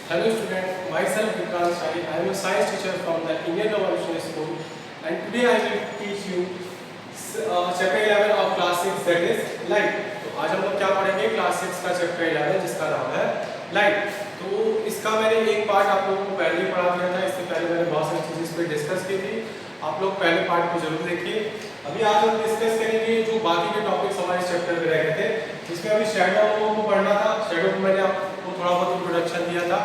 Hello student, myself Vikrant Shai. I am a science teacher from the Indian Revolutionary School, and today I will teach you chapter 11 of class 6, that is light. तो आज हम लोग क्या पढ़ेंगे class 6 का chapter 11 जिसका नाम है लाइट। तो इसका मैंने एक पार्ट आप लोगों को पहले ही पढ़ा दिया था, इससे पहले मैंने बहुत सारी चीज़ें इस पर डिस्कस की थी। आप लोग पहले पार्ट को जरूर देखिए। अभी आज हम डिस्कस करेंगे जो बाकी के टॉपिक्स हमारे चैप्टर में रह गए थे, जिसमें अभी शैडो हम लोगों को पढ़ना था। शैडो को मैंने आपको थोड़ा बहुत इंट्रोडक्शन दिया था।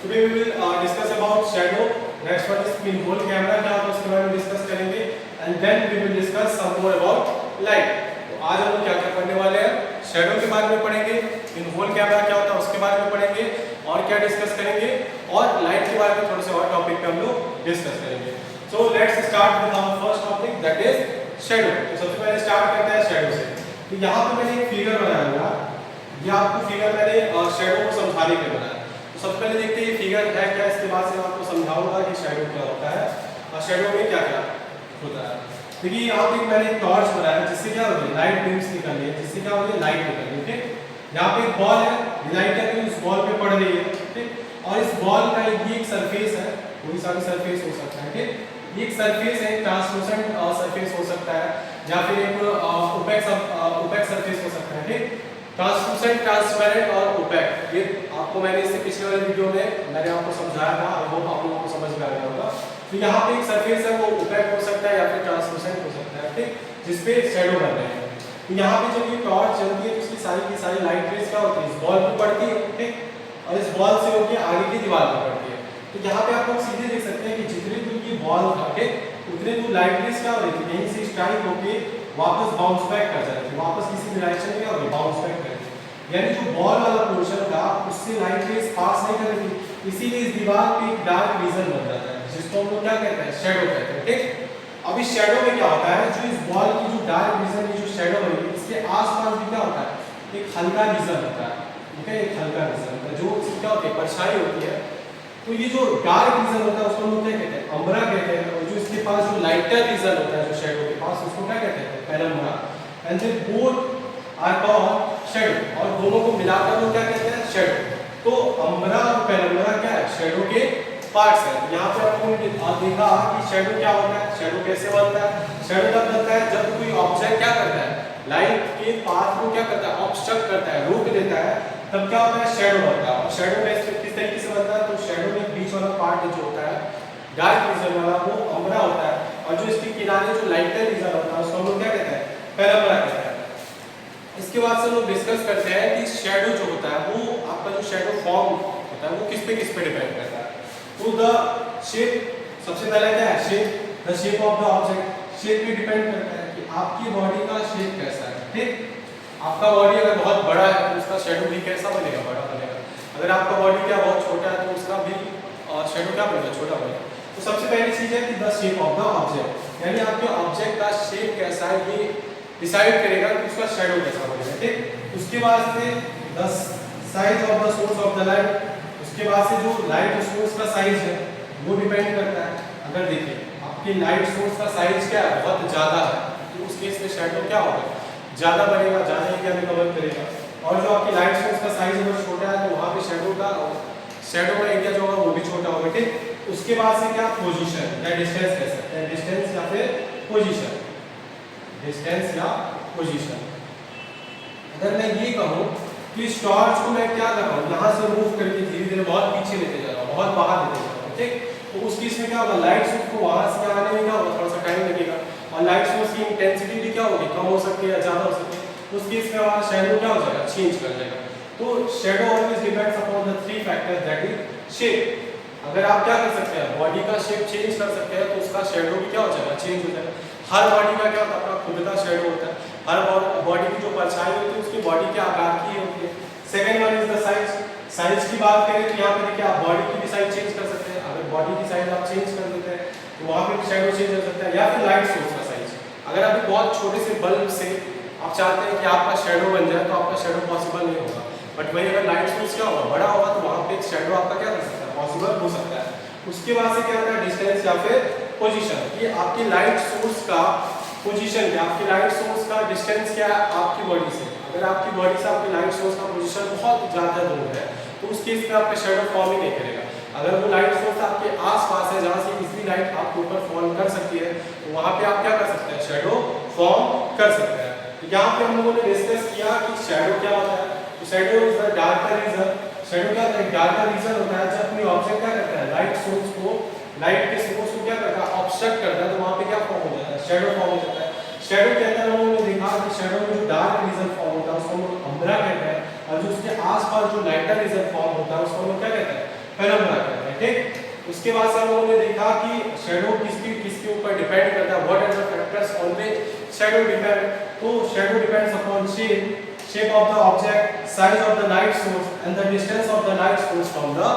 Today we will discuss about shadow. Next one is pin hole camera, क्या होता है उसके बारे में डिस्कस करेंगे, and then we will discuss some more about light. तो आज हम लोग क्या क्या पढ़ने वाले हैं, शैडो के बारे में पढ़ेंगे, पिन होल कैमरा क्या होता है उसके बारे में पढ़ेंगे, और क्या डिस्कस करेंगे, और लाइट के बारे में थोड़े से और टॉपिक पे हम लोग डिस्कस करेंगे। So let's start with our first topic, that is shadow. तो सबसे पहले स्टार्ट करते हैं शैडो से। तो यहाँ पे मैंने एक फिगर बनाया हुआ, ये आपको फिगर मैंने शैडो को समझाने के लिए बनाया। तो सबसे पहले देखते हैं ये फिगर है क्या, इसके बाद से मैं आपको समझाऊंगा कि शैडो क्या होता है और शैडो में क्या क्या होता है। देखिए यहाँ पे मैंने एक टॉर्च बनाया जिससे क्या होगी लाइट बीम्स निकलनी है, जिससे क्या होगी लाइट निकलनी है। ठीक, यहाँ पे एक बॉल है, लाइट अभी उस बॉल पे पड़ रही है। ठीक, और इस बॉल का ये एक सरफेस है, कोई सा भी सरफेस हो सकता है। ठीक, ये एक सरफेस है, ट्रांसलूसेंट सरफेस हो सकता है, या फिर एक ओपेक सरफेस हो सकता है। ठीक, ट्रांसलूसेंट, ट्रांसपेरेंट और ओपेक, ये आपको मैंने इससे पिछले वाले वीडियो में मैंने आपको समझाया था, आई होप आप लोगों को समझ में आ गया होगा। तो यहाँ पे एक सरफेस है, वो ओपेक हो सकता है या फिर ट्रांसलूसेंट हो सकता है। ठीक, जिसपे शैडो बन रहे हैं। तो यहाँ पे जब ये टॉर्च चलती है तो इसकी सारी की सारी लाइट रेज क्या होती है, इस बॉल पे पड़ती है। ठीक, और इस बॉल से होकर आगे की दीवार पर पड़ती है। तो यहाँ पे आप लोग सीधे देख सकते हैं कि जितनी दूर की बॉल था, उतने दूर लाइट रेज क्या हो रही थी, यहीं से स्ट्राइक होकर वापस बाउंस बैक कर जा रही थी, वापस किसी डायरेक्शन में क्या हो रही बाउंस बैक कर रही थी। यानी जो बॉल वाला पोर्शन था उससे लाइट रेज पास नहीं कर रही थी, इसीलिए इस दीवार पे एक डार्क रीजन बन जाता है, जिसको हम लोग क्या कहते हैं, शैडो कहते हैं। ठीक, अब इस शैडो में क्या होता है, जो इस बॉल की जो डार्क रीजन की जो शैडो बनी है इसके आसपास भी क्या होता है, एक हल्का रीजन होता है। ठीक है, एक हल्का रीजन होता है जो इसकी क्या होती है, परछाई होती है। तो ये जो डार्क रीजन होता है उसको हम लोग क्या कहते हैं, अम्ब्रा कहते हैं, और जो इसके पास जो लाइटर रीजन होता है जो शैडो के पास, उसको क्या कहते हैं, penumbra. And they both are called shadow, और दोनों को मिलाकर लोग क्या कहते हैं, शैडो। तो अम्ब्रा और पेनम्ब्रा क्या है, शैडो के पार्ट्स है। यहाँ पे आपने देखा कि शैडो क्या होता है, शैडो कैसे बनता है। शैडो तब बनता है जब कोई ऑब्जेक्ट क्या करता है, लाइट के पाथ को क्या करता है, ऑब्स्ट्रक्ट करता है, रोक देता है, तब क्या होता है, शैडो बनता है। और शैडो किस तरीके से बनता है, तो शैडो में बीच वाला पार्ट जो होता है डार्क रीजन वाला, वो अम्ब्रा होता है, और जो इसके किनारे जो लाइटर रीजन होता है उसको हम लोग क्या कहते हैं, पेनम्ब्रा कहते हैं। इसके बाद से लोग डिस्कस करते हैं कि शैडो जो होता है वो आपका जो शैडो फॉर्म होता है वो किस पे डिपेंड करता है। तो द शेप, सबसे पहले क्या है, shape, the shape of the object, shape पे डिपेंड करता है कि आपकी बॉडी का शेप कैसा है। ठीक, आपका बॉडी अगर बहुत बड़ा है तो उसका शैडो भी कैसा बनेगा, बड़ा बनेगा। अगर आपका बॉडी क्या बहुत छोटा है तो उसका भी शैडो क्या बनेगा, छोटा बनेगा। तो सबसे पहली चीज है कि the shape of the object, यानी आपके ऑब्जेक्ट का शेप कैसा है ये डिसाइड करेगा कि उसका शैडो कैसा बनेगा। ठीक, उसके बाद से the size of the source of the light, उसके बाद से जो लाइट सोर्स का साइज है वो डिपेंड करता है। अगर देखिए आपकी लाइट सोर्स का साइज क्या है, बहुत ज़्यादा है, तो उस केस में शैडो क्या होगा, ज़्यादा बनेगा, ज़्यादा एरिया में कवर करेगा। और जो आपकी लाइट सोर्स का साइज अगर छोटा है तो वहाँ पे शैडो का एरिया जो होगा वो भी छोटा होगा। ठीक, उसके बाद से क्या, पोजीशन या डिस्टेंस कह सकते हैं, डिस्टेंस या फिर पोजीशन, डिस्टेंस या पोजीशन। अगर मैं ये कहूँ कि इस टॉर्च को मैं क्या कर रहा हूँ, यहाँ से मूव करके धीरे धीरे बहुत पीछे लेते जा रहा हूँ, बहुत बाहर लेते जा रहा हूँ। ठीक, तो उस केस में क्या होगा, लाइट सोर्स को वहाँ से आने में क्या होगा, थोड़ा सा टाइम लगेगा, और लाइट सोर्स की इंटेंसिटी भी क्या होगी, कम हो सकती है या ज़्यादा हो सकती है। उस केस में हमारा शैडो क्या हो जाएगा, चेंज कर जाएगा। तो shadow always depends upon the three factors, that is shape. अगर आप क्या कर सकते हैं, बॉडी का शेप चेंज कर सकते हैं तो उसका शैडो भी क्या हो जाएगा, चेंज हो जाएगा। हर बॉडी का क्या होता है, अपना खुद का शैडो होता है। हर बॉडी की जो परछाई होती है उसकी बॉडी के आकार की होती है। Second one is the size. Size की बात करें तो यहाँ पे देखिए आप बॉडी की भी साइज चेंज कर सकते हैं। अगर बॉडी की साइज आप चेंज कर देते हैं तो वहाँ पे भी शैडो चेंज हो सकता है। या फिर लाइट सोर्स का साइज, अगर आप बहुत छोटे से बल्ब से आप चाहते हैं कि आपका शैडो बन जाए तो आपका शैडो पॉसिबल नहीं होगा। बट वही अगर लाइट सोर्स क्या होगा, बड़ा होगा, तो वहाँ पे एक शैडो आपका क्या कर सकता है, पॉसिबल हो सकता है। उसके बाद से क्या होता है, डिस्टेंस या फिर पोजीशन, कि आपकी लाइट सोर्स का पोजीशन क्या, आपकी लाइट सोर्स का डिस्टेंस क्या है आपकी बॉडी से। अगर आपकी बॉडी से आपकी लाइट सोर्स का पोजीशन बहुत ज़्यादा दूर है तो उस केस में आपका शेडो फॉर्म ही नहीं करेगा। अगर वो लाइट सोर्स आपके आसपास है जहाँ से इजली लाइट आपके ऊपर फॉल कर सकती है, तो वहाँ पे आप क्या कर सकते हैं, शेडो फॉर्म कर सकते हैं। तो यहाँ पे हम लोगों ने डिस्कस किया कि शेडो क्या होता है। तो shadow is the darker region. Shadow क्या होता है, डार्कर रीजन होता है जब कोई ऑब्जेक्ट क्या करता है, लाइट सोर्स को, लाइट के सोर्स को क्या करता है, ऑब्स्ट्रक्ट करता है, तो वहाँ पे क्या फॉर्म हो जाता है, शेडो फॉर्म हो जाता है। शेडो के अंदर हम लोगों ने देखा कि शेडो में जो डार्क रीजन फॉर्म होता है उसको हम लोग अम्ब्रा कहते हैं, और जो उसके आसपास जो लाइटर रीजन फॉर्म होता है उसको हम लोग क्या कहते हैं, पेनम्ब्रा कहते हैं। ठीक, उसके बाद से हम लोगों ने देखा कि शेडो किसके ऊपर डिपेंड करता है, what are the factors on which shadow depend. तो shadow depends upon shape of the object, size of the light source and the distance of the light source from the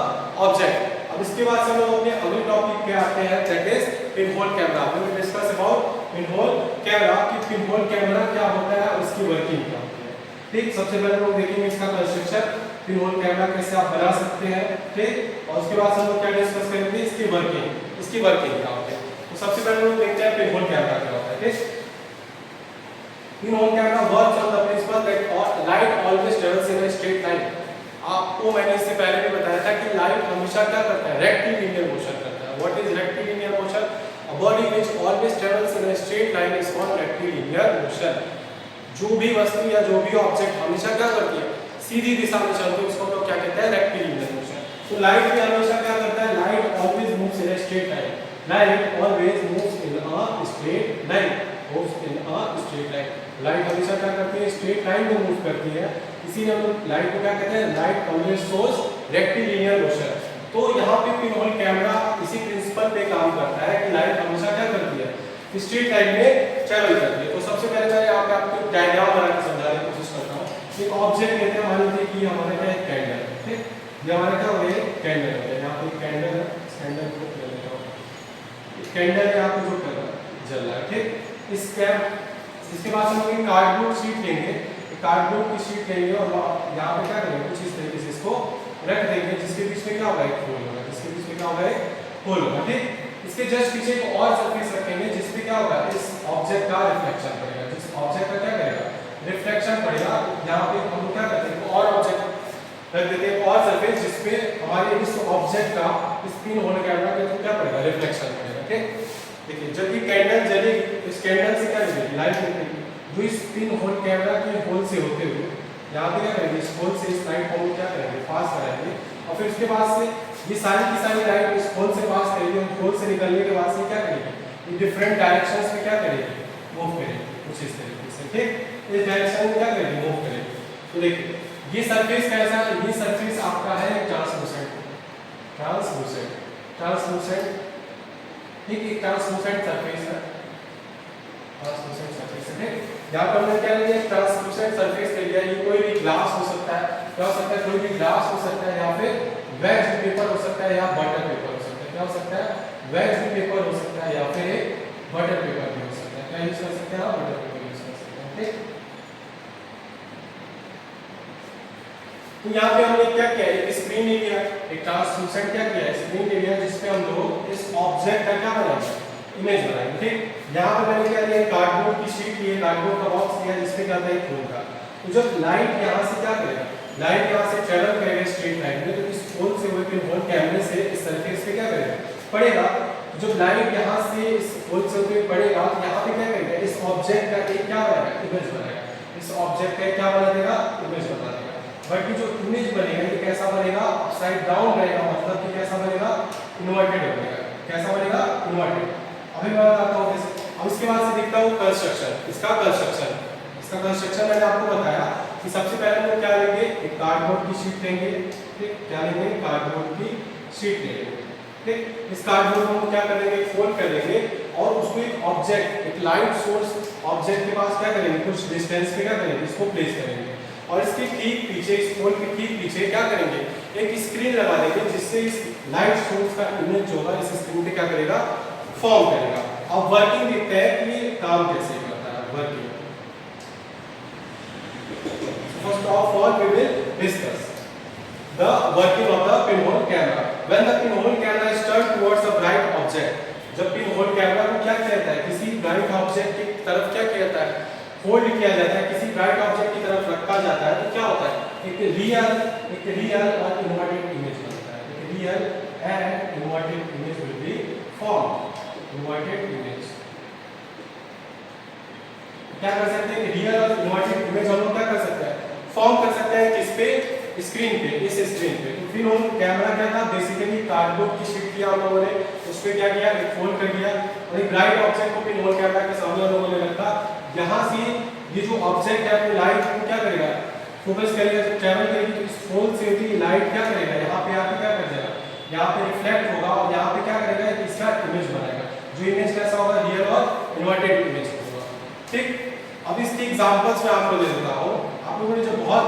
object. अब इसके बाद से हम लोग अपने अगले टॉपिक पे आते हैं, that is pinhole camera. We will discuss about pinhole camera कि पिनहोल कैमरा क्या होता है और इसकी वर्किंग क्या होती है। ठीक, सबसे पहले हम लोग देखेंगे इसका कंस्ट्रक्शन, पिनहोल कैमरा कैसे आप बना सकते हैं। ठीक, और उसके बाद हम लोग क्या डिस्कस करेंगे, इसकी वर्किंग क्या होती है। तो सबसे पहले हम लोग देखते हैं पिनहोल कैमरा क्या होता है। ठीक, pinhole camera works on the principal that light always travels in a straight line. आपको मैंने इससे पहले भी बताया था कि लाइट हमेशा क्या करता है, रेक्टिलिनियर मोशन करता है। What is rectilinear motion? A body which always travels in a straight line is called rectilinear motion. जो भी वस्तु या जो भी ऑब्जेक्ट हमेशा क्या करती है, सीधी दिशा में चलती है, उसको हम लोग क्या कहते हैं, रेक्टिलिनियर मोशन। तो लाइट भी हमेशा क्या करता है, light always moves in a straight line. Light always moves in a straight line, moves in a straight line. Light हमेशा क्या करती है, स्ट्रेट लाइन में मूव करती है, इसीलिए हम लोग लाइट को क्या कहते हैं, light always shows rectilinear motion. तो यहाँ पे पिनहोल कैमरा इसी प्रिंसिपल पे काम करता है कि लाइट हमेशा क्या करती है, स्ट्रेट लाइन में ट्रेवल करती है। तो सबसे पहले मैं यहाँ पे आपको डायग्राम बना के समझाने की कोशिश करता हूँ। एक ऑब्जेक्ट लेते हैं, मान लीजिए कि हमारे क्या एक कैंडल है। ठीक, ये हमारा क्या हो गया, कैंडल है। यहाँ पे कैंडल है, कैंडल को ले लेता हूँ, कैंडल यहाँ पे जो कर रहा है जल रहा है। ठीक, इसके बाद हम लोग कार्डबोर्ड शीट लेंगे, कार्डबोर्ड की शीट लेंगे और यहाँ पे क्या करेंगे, कुछ इस तरीके से इसको रख देंगे, जिसके बीच में क्या होगा, एक होल होगा, जिसके बीच में क्या होगा, एक होल होगा। ठीक, इसके जस्ट पीछे एक और सरफेस रखेंगे जिसपे क्या होगा, इस ऑब्जेक्ट का रिफ्लेक्शन पड़ेगा। जिस ऑब्जेक्ट का क्या करेगा, रिफ्लेक्शन पड़ेगा। यहाँ पे हम लोग क्या करते हैं, और ऑब्जेक्ट रख देते हैं, और सरफेस जिसपे हमारे इस ऑब्जेक्ट का इस पिनहोल कैमरा के थ्रू क्या पड़ेगा, रिफ्लेक्शन पड़ेगा। ठीक, देखिए जब ये कैंडल जलेगी तो इस कैंडल से क्या निकलेगी, लाइट निकलेगी, जो इस पिनहोल कैमरा के होल से होते हुए यहाँ पे क्या करेंगे, इस होल से इस लाइट को क्या करेंगे, पास कराएंगे, और फिर उसके बाद से ये सारी की सारी लाइट इस होल से पास करेगी, और होल से निकलने के बाद से क्या करेगी, ये डिफरेंट डायरेक्शंस में क्या करेगी, मूव करेगी, कुछ इस तरीके से। ठीक, इस डायरेक्शन में क्या करेगी, मूव करेगी। तो देखिए ये सरफेस कैसा है, ये सरफेस आपका है ट्रांसलूसेंट, ठीक, एक ट्रांसलूसेंट सरफेस है, ट्रांसलूसेंट सरफेस है। यहाँ पर हमने क्या लिया, ट्रांसलूसेंट सरफेस ले लिया। ये कोई भी ग्लास हो सकता है, क्या हो सकता है, कोई भी ग्लास हो सकता है, या फिर वैक्स पेपर हो सकता है, या बटर पेपर हो सकता है। क्या हो सकता है, वैक्स पेपर हो सकता है, या फिर बटर पेपर भी हो सकता है। क्या यूज कर सकते हैं, बटर पेपर यूज कर सकते हैं। ठीक, तो यहाँ पे हमने क्या किया, एक स्क्रीन ले लिया, एक ट्रांसलूसेंट क्या किया, स्क्रीन ले लिया, जिसपे हम लोग इस ऑब्जेक्ट का क्या बनाएंगे, इमेज बनाएंगे। ठीक, यहाँ पे मैंने क्या लिया, कार्डबोर्ड की शीट ली, कार्डबोर्ड का बॉक्स लिया, जिसपे क्या था, एक होल था। तो जब लाइट यहाँ से क्या करेगा, लाइट यहाँ से ट्रेवल करेगा स्ट्रेट लाइन में, तो इस होल से हुए पिनहोल कैमरे से इस सरफेस पे क्या करेगा, पड़ेगा। जब लाइट यहाँ से इस होल से होकर पड़ेगा, तो यहाँ पे क्या करेगा, इस ऑब्जेक्ट का एक क्या बनाएगा, इमेज बनाएगा। इस ऑब्जेक्ट का क्या बना देगा, इमेज बना देगा। बट ये जो इमेज बनेगा ये कैसा बनेगा, अपसाइड डाउन रहेगा, मतलब कि कैसा बनेगा, इन्वर्टेड बनेगा। कैसा बनेगा, इन्वर्टेड। अभी मैं बताता हूँ कैसे। अब इसके बाद से देखता हूँ कंस्ट्रक्शन, इसका कंस्ट्रक्शन मैंने आपको बताया कि सबसे पहले हम लोग क्या लेंगे, एक कार्डबोर्ड की शीट लेंगे। ठीक, क्या लेंगे, कार्डबोर्ड की शीट लेंगे। ठीक, इस कार्डबोर्ड को हम क्या करेंगे, फोल्ड कर देंगे, और उसको एक ऑब्जेक्ट, एक लाइट सोर्स ऑब्जेक्ट के पास क्या करेंगे, कुछ डिस्टेंस पे क्या करेंगे, इसको प्लेस करेंगे, और इसके ठीक पीछे, इस होल के ठीक पीछे क्या करेंगे, एक स्क्रीन लगा देंगे, जिससे इस लाइट सोर्स का इमेज जो है इस स्क्रीन पे क्या करेगा, फॉर्म करेगा। अब वर्किंग देखते हैं कि ये काम कैसे करता है, working. First of all we will discuss the working of the pinhole camera. When the pinhole camera is turned towards a bright object, जब पिनहोल कैमरा को क्या कहता है, किसी ब्राइट ऑब्जेक्ट की तरफ क्या कहता है, होल्ड किया जाता है, किसी ब्राइट ऑब्जेक्ट की तरफ रखा जाता है, तो क्या होता है एक रियल और इन्वर्टेड इमेज बनता है। एक real and inverted image will be form. Inverted image क्या कर सकते हैं, रियल और इन्वर्टेड इमेज हम लोग क्या कर सकते हैं, फॉर्म कर सकते हैं किस पे, स्क्रीन पे, इस स्क्रीन पे। तो फिर हम कैमरा क्या था, बेसिकली कार्डबोर्ड की शीट किया हम लोगों ने, उस पे क्या किया, एक फोल्ड कर दिया और एक ब्राइट ऑब्जेक्ट को पिन होल कैमरा के सामने हम लोगों ने रखा। यहाँ से ये जो ऑब्जेक्ट है अपनी लाइट को क्या करेगा, फोकस करेगा, जब ट्रैवल करेगी तो इस फोन से होती लाइट क्या करेगा, यहाँ पे आके क्या कर जाएगा, यहाँ पे रिफ्लेक्ट होगा और यहाँ पे क्या करेगा, इसका इमेज बनाएगा, जो इमेज कैसा होगा, रियल और इन्वर्टेड इमेज होगा। ठीक, अब इसके एग्जांपल्स मैं आपको दे देता हूँ। आप लोगों ने जो बहुत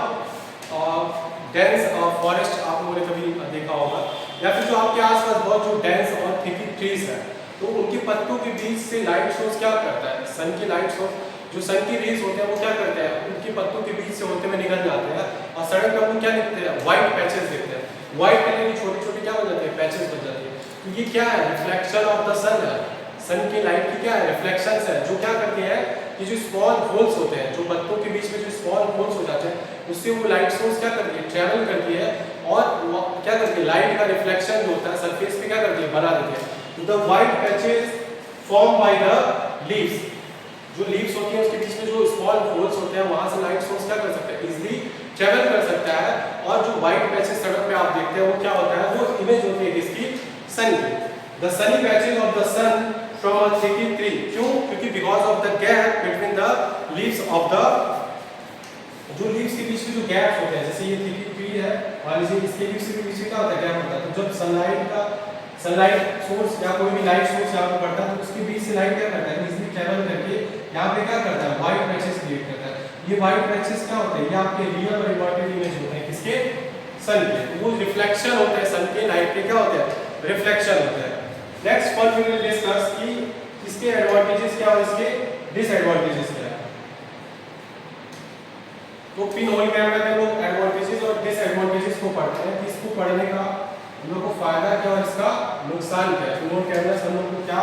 डेंस फॉरेस्ट आप लोगों ने कभी देखा होगा, या फिर जो आपके आसपास बहुत जो डेंस और थिक ट्रीज है, तो उनके पत्तों के बीच से लाइट सोर्स क्या करता है, सन की लाइट सोर्स, जो सन की रेज होते हैं वो क्या करते हैं, उनके पत्तों के बीच से होते हुए निकल जाते हैं और सड़क पर हम क्या दिखते हैं, व्हाइट पैचेस दिखते हैं। व्हाइट कलर की छोटी छोटी क्या बन जाती है, पैचेस बन जाती है। तो ये क्या है, रिफ्लेक्शन ऑफ द सन है, सन की लाइट की क्या है, रिफ्लेक्शंस है, जो क्या करती है कि जो स्मॉल होल्स होते हैं, जो पत्तों के बीच में जो स्मॉल होल्स हो जाते हैं, उससे वो लाइट सोर्स क्या करती है, ट्रैवल करती है और क्या करती है, लाइट का रिफ्लेक्शन जो होता है सरफेस पे क्या करती है, बना देती है। The white patches form by the leaves, जो लीव्स होती है उसके बीच में जो स्मॉल होल्स होते हैं, वहां से लाइट सोर्स क्या कर सकता है, इजीली ट्रैवल कर सकता है। और जो व्हाइट पैचेस सड़क पे आप देखते हैं वो क्या होता है, वो इमेज होती है किसकी, सन की। The sunny patches of the sun from a thicky tree, क्यों, क्योंकि because of the gap between the leaves of the, जो लीव्स के बीच में जो गैप्स होते हैं, जैसे ये थिकी ट्री है और इसके लीव्स के बीच में क्या होता है, गैप होता है, तो जब सनलाइट सोर्स या कोई भी लाइट सोर्स यहाँ पे पड़ता है तो उसके बीच से लाइट क्या करता है, इजीली ट्रैवल करके यहाँ पे क्या करता है, व्हाइट पैचेस क्रिएट करता है। ये व्हाइट पैचेस क्या होते हैं, ये आपके रियल और इन्वर्टेड इमेज होते हैं, किसके, सन के। वो रिफ्लेक्शन होते हैं सन के, लाइट के क्या होते हैं, रिफ्लेक्शन होते हैं। Next one we will discuss कि इसके एडवांटेजेस क्या और इसके डिसएडवांटेजेस क्या है। तो पिन होल कैमरा के लोग एडवांटेजेस और डिसएडवांटेजेस को पढ़ते हैं कि इसको पढ़ने का हम लोग को फायदा क्या और इसका नुकसान क्या है। पिन होल कैमरा से हम लोग को क्या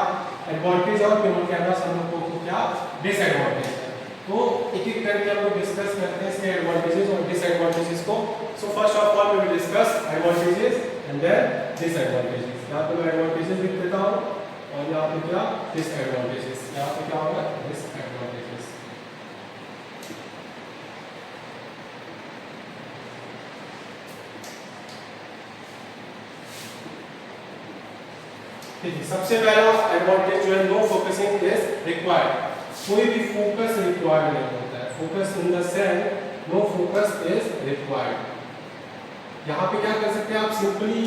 एडवांटेज और पिन होल कैमरा से हम लोग को क्या डिसएडवांटेज है। तो एक एक करके हम लोग डिस्कस करते हैं इसके एडवांटेजेस और डिसएडवांटेजेस को। So first of all we will discuss advantages and then disadvantages. यहाँ पे मैं एडवांटेजेस लिख देता हूँ और यहाँ पे क्या डिसएडवांटेजेस, यहाँ पे क्या होगा डिसएडवांटेजेस। ठीक है, सबसे पहला एडवांटेज जो है, नो फोकसिंग इज रिक्वायर्ड, कोई भी फोकस रिक्वायर्ड नहीं होता है। Focus in the sense no focus is required. यहाँ पे क्या कर सकते हैं आप, सिंपली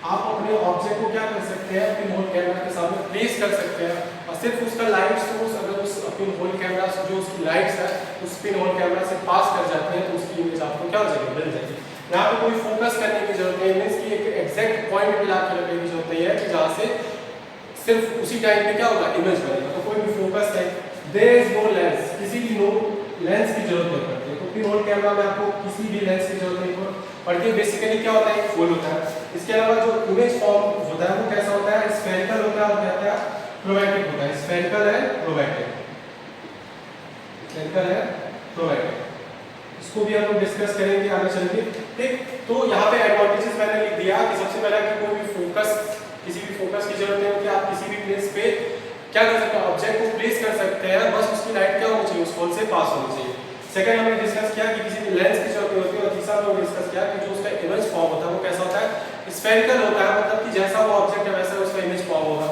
आप अपने ऑब्जेक्ट को क्या कर सकते हैं, पिन होल कैमरा के सामने प्लेस कर सकते हैं और सिर्फ उसका लाइट सोर्स अगर उस पिन होल कैमरा जो उसकी लाइट्स है उस पिन होल कैमरा से पास कर जाते हैं तो उसकी इमेज आपको क्या हो जाएगी, मिल जाएगी। यहाँ पे कोई फोकस करने की जरूरत नहीं है, मींस कि एक एग्जैक्ट पॉइंट पे लाके रखने की जरूरत नहीं है कि जहाँ से सिर्फ उसी टाइम पे क्या होगा, इमेज बनेगा। तो कोई भी फोकस है, देयर इज नो लेंस, किसी भी नो लेंस की जरूरत नहीं पड़ती है। तो पिन होल कैमरा में आपको किसी भी लेंस की जरूरत नहीं पड़ती। बेसिकली क्या होता है, एक फुल होता है। इसके अलावा जो इमेज फॉर्म होता है वो कैसा होता है, स्फेरिकल होता है और कहता है क्रोमैटिक होता है। स्फेरिकल है क्रोमैटिक, स्फेरिकल है क्रोमैटिक, इसको भी हम लोग डिस्कस करेंगे आगे चल के। ठीक, तो यहाँ पे एडवांटेजेस मैंने लिख दिया कि सबसे पहला कि कोई भी फोकस, किसी भी फोकस की जरूरत नहीं होती, आप किसी भी प्लेस पे क्या कर सकते हैं, ऑब्जेक्ट को प्लेस कर सकते हैं, बस उसकी लाइट क्या होनी चाहिए, उस होल से पास होनी चाहिए। सेकंड हमने डिस्कस किया कि किसी भी लेंस की जरूरत होती है और तीसरा हमने डिस्कस किया कि जो उसका इमेज फॉर्म होता है वो कैसा होता है, स्फेरिकल होता है, मतलब कि जैसा वो ऑब्जेक्ट है वैसा उसका इमेज फॉर्म होगा।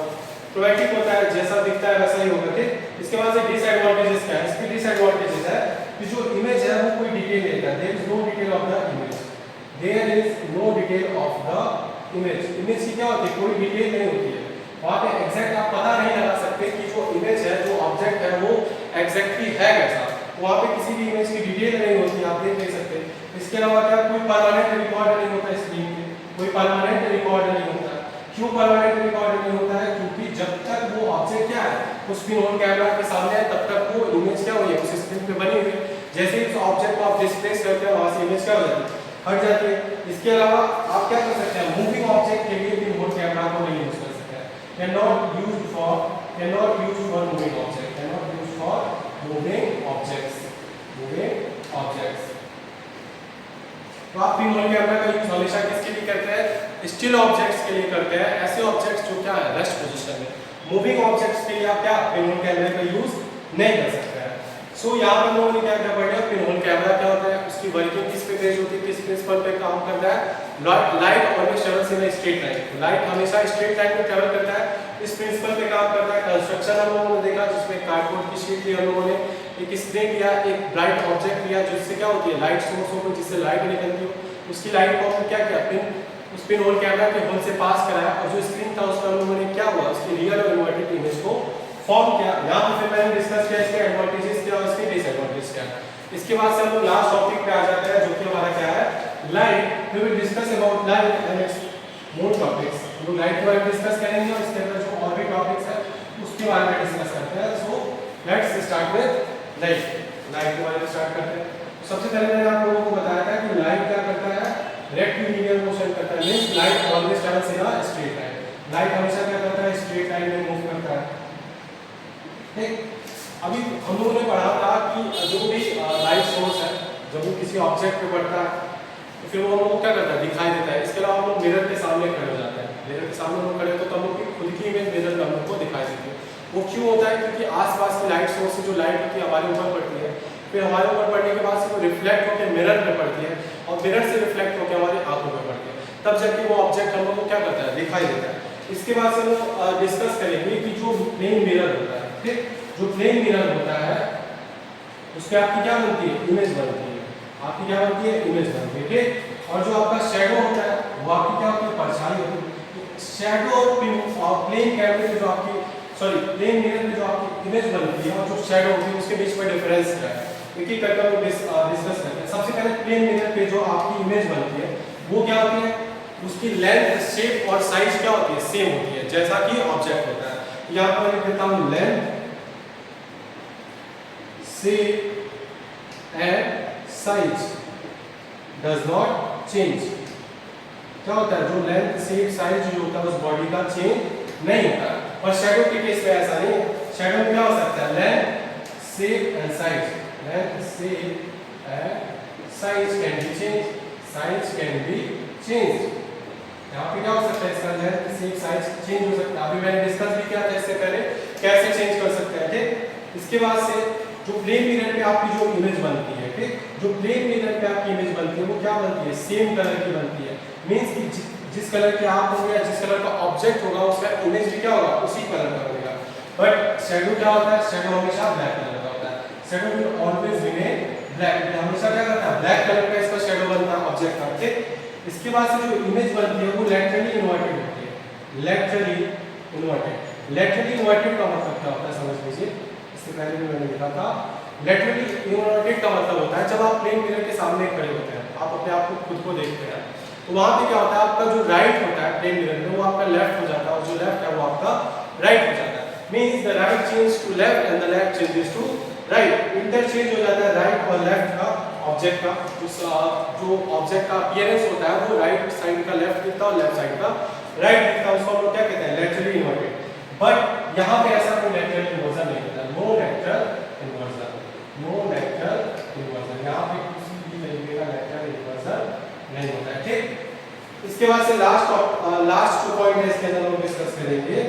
क्रोमैटिक होता है, जैसा दिखता है वैसा ही होगा। ठीक, इसके बाद से डिसएडवांटेजेस क्या है, इसके डिसएडवांटेजेस है कि जो इमेज है वो कोई डिटेल नहीं है, there is no detail of the image, there is no detail of the image. Image की क्या होती है, कोई डिटेल नहीं होती है, वहाँ पे एग्जैक्ट आप पता नहीं लगा सकते कि जो इमेज है, जो ऑब्जेक्ट है वो एग्जैक्टली है कैसा, वहाँ पे किसी भी इमेज की डिटेल नहीं होती, आप देख नहीं सकते। इसके अलावा क्या, कोई परमानेंट रिकॉर्ड नहीं होता स्क्रीन पे, कोई परमानेंट रिकॉर्ड नहीं होता। क्यों परमानेंट रिकॉर्ड नहीं होता है, क्योंकि जब तक वो ऑब्जेक्ट क्या है उस पिन होल कैमरा के सामने है तब तक वो इमेज क्या हुई है, उस स्क्रीन पे बनी हुई है। जैसे ही उस ऑब्जेक्ट को आप डिस्प्लेस करते हैं वहाँ से इमेज क्या हो जाती है, हट जाती है। इसके अलावा आप क्या कर सकते हैं, मूविंग ऑब्जेक्ट के लिए पिन होल कैमरा को नहीं यूज कर सकते हैं, cannot use for moving object, cannot use for moving objects, moving objects. तो आप पिनहोल कैमरा का यूज हमेशा किसके लिए करते हैं? स्टिल ऑब्जेक्ट्स के लिए करते हैं, ऐसे ऑब्जेक्ट्स जो क्या है रेस्ट पोजीशन में। मूविंग ऑब्जेक्ट्स के लिए आप क्या पिनहोल कैमरे का यूज नहीं कर सकते हैं। सो यहाँ पर लोगों ने क्या क्या पढ़ा? पिनहोल कैमरा क्या होता है, उसकी वर्किंग किस पे बेस्ड होती है, किस प्रिंसिपल पे काम करता है? Light always travels in a straight line, light हमेशा स्ट्रेट लाइन में ट्रेवल करता है, इस प्रिंसिपल पे काम करता है। कंस्ट्रक्शन हम लोगों ने देखा जिसमें कार्डबोर्ड की शीट ली हम लोगों ने, एक स्क्रीन लिया, एक ब्राइट ऑब्जेक्ट लिया जिससे क्या होती है लाइट सोर्स हो, जिससे लाइट निकलती हो, उसकी लाइट को हम क्या किया उस पिन होल कैमरा के होल से पास कराया, और जो स्क्रीन था उसमें हम लोगों ने क्या हुआ उसकी रियल और इन्वर्टेड इमेज को फॉर्म किया। यहाँ पे फिर मैंने डिस्कस किया इसके एडवांटेजेस क्या और इसके डिसएडवांटेज क्या। इसके बाद से हम लोग लास्ट टॉपिक पे आ जाते हैं जो कि हमारा क्या है light. We will discuss about light and its more topics. हम लोग लाइट के बारे में डिस्कस करेंगे और इसके अंदर जो और भी टॉपिक्स है उसके बारे में डिस्कस करते हैं। सो let's start with light. Light के बारे में स्टार्ट करते हैं। सबसे पहले मैंने आप लोगों को बताया था कि लाइट क्या करता है, रेक्टिलिनियर मोशन करता है, means light always travels in a straight line. Light हमेशा क्या करता है स्ट्रेट लाइन में मूव करता है। ठीक, अभी हम लोगों ने पढ़ा था कि जो भी लाइट सोर्स है जब वो किसी ऑब्जेक्ट पे पड़ता है तो फिर वो हम लोग क्या करता है दिखाई देता है। इसके अलावा हम लोग मिरर के सामने खड़े हो जाते हैं, मिरर के सामने हम खड़े होते तो हम लोग की खुद की इमेज मिरर में हम लोग को दिखाई देती है। वो क्यों होता है? क्योंकि आसपास की लाइट सोर्स से जो लाइट होती है हमारे ऊपर पड़ती है, फिर हमारे ऊपर पड़ने के बाद से वो रिफ्लेक्ट होकर मिरर में पड़ती है और मिरर से रिफ्लेक्ट होकर हमारी आंखों में पड़ती है, तब जाके वो ऑब्जेक्ट हम लोग को क्या करता है दिखाई देता है। इसके बाद से हम लोग डिस्कस करेंगे कि जो प्लेन मिरर होता है, ठीक, जो प्लेन मिरर होता है उसके आपकी क्या बनती है इमेज बनती है, आपकी क्या बनती है इमेज बनती है। ठीक, और जो आपका शैडो होता है वो आपकी क्या होती है परछाई होती है। शैडो और प्लेन कैमरे की जो आपकी प्लेन मिरर की जो आपकी इमेज बनती है और जो शैडो होती है उसके बीच में डिफरेंस क्या है एक एक करके हम डिस्कस करते हैं। सबसे पहले प्लेन मिरर पे जो आपकी इमेज बनती है वो क्या होती है, उसकी लेंथ शेप और साइज क्या होती है सेम होती है जैसा कि ऑब्जेक्ट होता है। यहाँ पर लिख देता हूँ length shape and size does not change. क्या होता है जो लेंथ शेप साइज जो होता है उस बॉडी का चेंज नहीं होता। और शैडो के केस में ऐसा नहीं है। शैडो में क्या हो सकता है length shape and size, length shape and size can be change, size can be change. यहाँ पे क्या हो सकता है इसका लेंथ शेप साइज चेंज हो सकता है। अभी मैंने डिस्कस भी किया था इससे पहले कैसे चेंज कर सकते हैं। ठीक, इसके बाद से जो प्लेन मिरर पे आपकी जो इमेज बनती है, ठीक, जो प्लेन मिरर पे आपकी इमेज बनती है वो क्या बनती है सेम कलर की बनती है। मींस कि जिस कलर के आप होंगे या जिस कलर का ऑब्जेक्ट होगा उसका इमेज भी क्या होगा उसी कलर का होगा। बट शैडो क्या होता है, शैडो हमेशा ब्लैक कलर का होता है। Shadow will always remain black, हमेशा क्या करता है ब्लैक कलर का इसका शैडो बनता है ऑब्जेक्ट का। ठीक, इसके बाद से जो इमेज बनती है वो लैटरली इन्वर्टेड होती है। लैटरली इन्वर्टेड, लैटरली इन्वर्टेड का मतलब क्या होता है समझ लीजिए। इससे पहले भी मैंने लिखा था लैटरली इन्वर्टेड का मतलब होता है जब आप प्लेन मिरर के सामने खड़े होते हैं, आप अपने आप को खुद को देखते हैं तो वहां पे क्या होता है आपका जो राइट होता है प्लेन मिरर में वो आपका लेफ्ट हो जाता है और जो लेफ्ट है वो आपका राइट हो जाता है। Means the right change to left and the left changes to right. Interchange हो जाता है राइट और लेफ्ट का ऑब्जेक्ट का। उस जो ऑब्जेक्ट का अपीयरेंस होता है वो राइट साइड का लेफ्ट दिखता है और लेफ्ट साइड का राइट दिखता है, उसको हम लोग क्या कहते हैं लैटरली इन्वर्टेड। बट यहाँ पे ऐसा कोई लैटरल इन्वर्जन नहीं होता, no lateral inversion, no lateral inversion. यहाँ पे किसी भी तरीके का लैटरल इन्वर्जन नहीं होता है। ठीक, इसके बाद से लास्ट जो पॉइंट है इसके अंदर हम डिस्कस करेंगे।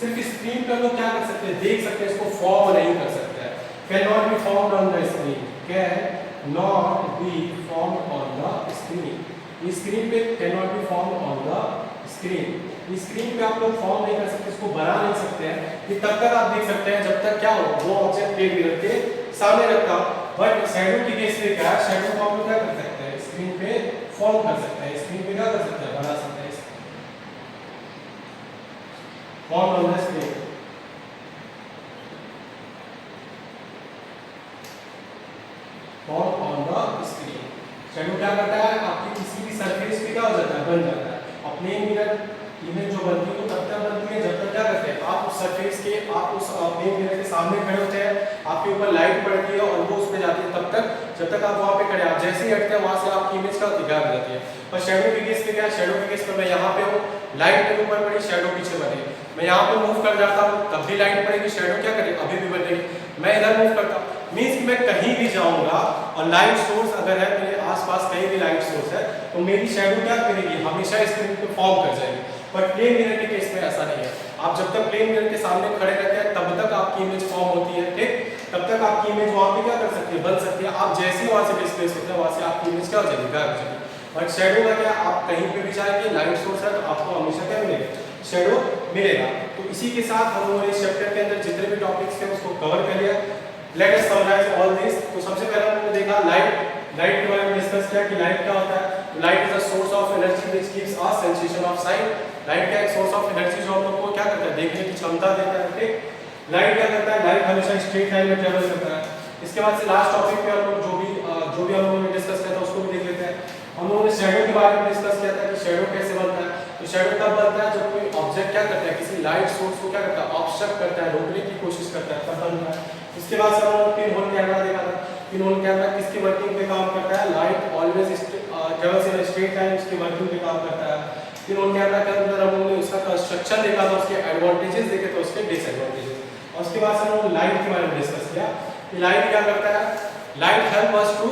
सिर्फ स्क्रीन पर लोग क्या कर सकते हैं देख सकते हैं, इसको फॉर्म नहीं कर सकते हैं। Can not be formed on the screen, can not be formed on the screen. Screen पे can not be formed on the screen. Screen पे आप लोग फॉर्म नहीं कर सकते, इसको बना नहीं सकते हैं। ये तब तक आप देख सकते हैं जब तक क्या हो वो ऑब्जेक्ट प्लेन मिरर के सामने रखा हो। बट शैडो की केस में क्या है, शैडो को आप लोग क्या कर सकते हैं स्क्रीन पे फॉर्म कर सकते हैं, स्क्रीन पे क्या कर सकते हैं बना सकते हैं form on the screen. Form on the screen shadow क्या करता है आपकी किसी भी सरफेस पे क्या हो जाता है बन जाता है। अपने मिरर इमेज जो बनती है वो तब तक बनती है जब तक क्या करते हैं आप उस सरफेस के आप उस प्लेन मिरर के सामने खड़े होते हैं, आपके ऊपर लाइट पड़ती है और वो उस पे जाती है तब तक जब तक आप वहाँ पे खड़े, आप जैसे ही हटते हैं वहाँ से आपकी इमेज क्या होती है, गायब हो जाती है। और शेडो के केस में क्या है, शेडो के केस में मैं यहाँ पे हूँ, लाइट मेरे ऊपर पड़ी, शेडो पीछे बनेगी, मैं यहाँ पे मूव कर जाता हूँ तब भी लाइट पड़ेगी, शेडो क्या करेगी, अभी भी बनेगी। मैं इधर मूव करता हूँ, मीन्स कि मैं कहीं भी जाऊँगा और लाइट सोर्स अगर है मेरे आसपास, कहीं भी लाइट सोर्स है, तो मेरी शेडो क्या करेगी, हमेशा स्क्रीन पे फॉर्म कर जाएगी। पर प्लेन मिरर के केस में ऐसा नहीं है। आप जब तक प्लेन मिरर के सामने खड़े रहते हैं तब तक आपकी इमेज फॉर्म होती है, ठीक, तब तक आपकी इमेज वहाँ पे क्या कर सकती है, बन सकती है। आप जैसे ही वहाँ से डिस्प्लेस होते हैं वहाँ से आपकी इमेज क्या हो जाएगी, गायब हो जाएगी। बट शेडो का क्या, आप कहीं पे भी जाएंगे, लाइट सोर्स है तो आपको हमेशा क्या मिलेगा, शेडो मिलेगा। तो इसी के साथ हम लोगों ने इस चैप्टर के अंदर जितने भी टॉपिक्स थे उसको कवर कर लिया। Let us summarise all this. तो सबसे पहले हमने देखा लाइट के बारे में डिस्कस किया कि लाइट क्या होता है। Light is a source of energy which gives us sensation of site. Light क्या एक सोर्स ऑफ एनर्जी जो हम लोग को क्या करता है, देखने की क्षमता देता है, ठीक। लाइट क्या करता है, लाइट हमेशा स्ट्रेट लाइन में ट्रेवल करता है। इसके बाद से लास्ट टॉपिक पे हम लोग जो भी हम लोगों ने डिस्कस किया था उसको भी देख लेते हैं। हम लोगों ने शैडो के बारे में डिस्कस किया था कि शैडो कैसे बनता है। तो शैडो तब बनता है जब कोई ऑब्जेक्ट क्या करता है, किसी लाइट सोर्स को क्या करता है, ऑब्स्ट्रक्ट करता है, रोकने की कोशिश करता है, तब बनता है। इसके बाद से हम लोगों ने पिन होल कैमरा देखा था। पिन होल कैमरा किसकी वर्किंग पे काम करता है, light always travels in straight line, उसकी वर्किंग पे काम करता है। पिन होल कैमरा के अंदर हम लोगों ने उसका कंस्ट्रक्शन देखा था, उसके एडवांटेजेस देखे थे, उसके डिसएडवांटेजेस। और उसके बाद से हम लोग लाइट के बारे में डिस्कस किया कि लाइट क्या करता है, light help us to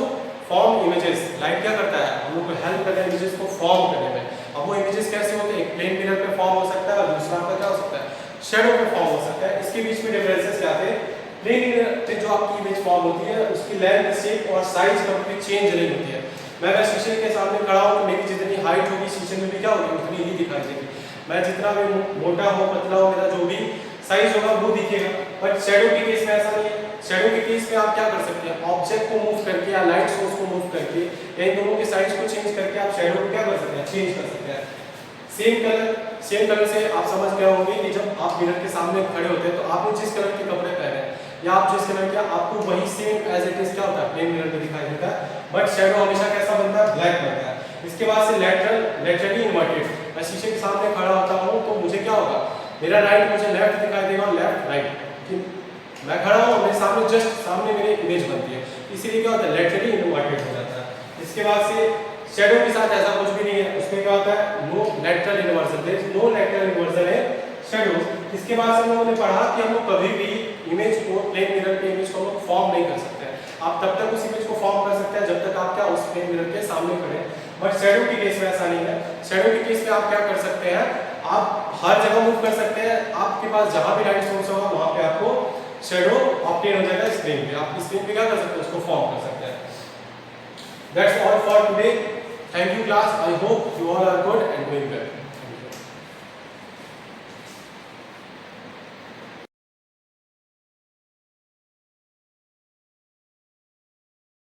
form images. Light क्या करता है, हम लोग को हेल्प करता है इमेजेस को फॉर्म करने में। अब वो इमेजेस कैसे होते हैं, एक प्लेन मिरर पे फॉर्म हो सकता है और दूसरा आपका क्या हो सकता है, शैडो पे फॉर्म हो सकता है। इसके बीच में डिफरेंसेस क्या थे, प्लेन मिरर पे जो आपकी इमेज फॉर्म होती है उसकी लेंथ, शेप और साइज कंप्लीट चेंज नहीं होती है। मैं अगर शीशे के सामने खड़ा हूँ तो मेरी जितनी हाइट होगी शीशे में भी क्या होगी, उतनी ही दिखाई देगी। मैं जितना भी मोटा हो पतला हो, मेरा जो भी साइज होगा वो दिखेगा। बट शैडो के केस में ऐसा नहीं है। शैडो के केस में आप क्या कर सकते हैं, ऑब्जेक्ट को मूव करके या लाइट सोर्स को मूव करके या इन दोनों के साइज को चेंज करके आप शैडो को क्या कर सकते हैं, चेंज कर सकते हैं। सेम कलर से आप समझ गए होंगे कि जब आप मिरर के सामने खड़े होते हैं तो आपने जिस कलर के कपड़े पहने हैं या आप जिस कलर के, आपको वही सेम एज इट इज क्या होता है, प्लेन मिरर में दिखाई देता है। बट शैडो हमेशा कैसा बनता है, ब्लैक बनता है। इसके बाद से लेटरली इन्वर्टेड। मैं शीशे के सामने खड़ा होता हूँ तो मुझे क्या होगा, मेरा राइट मुझे लेफ्ट दिखाई देगा और लेफ्ट राइट। मैं खड़ा हूँ, मेरे सामने जस्ट सामने मेरी इमेज बनती है, इसीलिए क्या होता है, लेटरली इन्वर्टेड हो जाता है। इसके बाद से शैडो के साथ ऐसा कुछ भी नहीं है, उसमें क्या होता है, no lateral inversion, there is no lateral inversion है शैडो। इसके बाद से हम लोगों ने पढ़ा कि हम लोग कभी भी इमेज को, प्लेन मिरर के इमेज को हम लोग फॉर्म नहीं कर सकते हैं। आप तब तक उस इमेज को फॉर्म कर सकते हैं जब तक आप क्या उस प्लेन मिरर के सामने खड़े। बट शैडो के केस में ऐसा नहीं है। शैडो के केस में आप क्या कर सकते हैं, आप हर जगह मूव कर सकते हैं। आपके पास जहां भी लाइट सोर्स होगा वहां पे आपको शैडो ऑब्टेन हो जाएगा स्क्रीन पे। आप स्क्रीन पे क्या कर सकते हैं, उसको फॉर्म कर सकते हैं। That's all for today. Thank you class. I hope you all are good and doing well.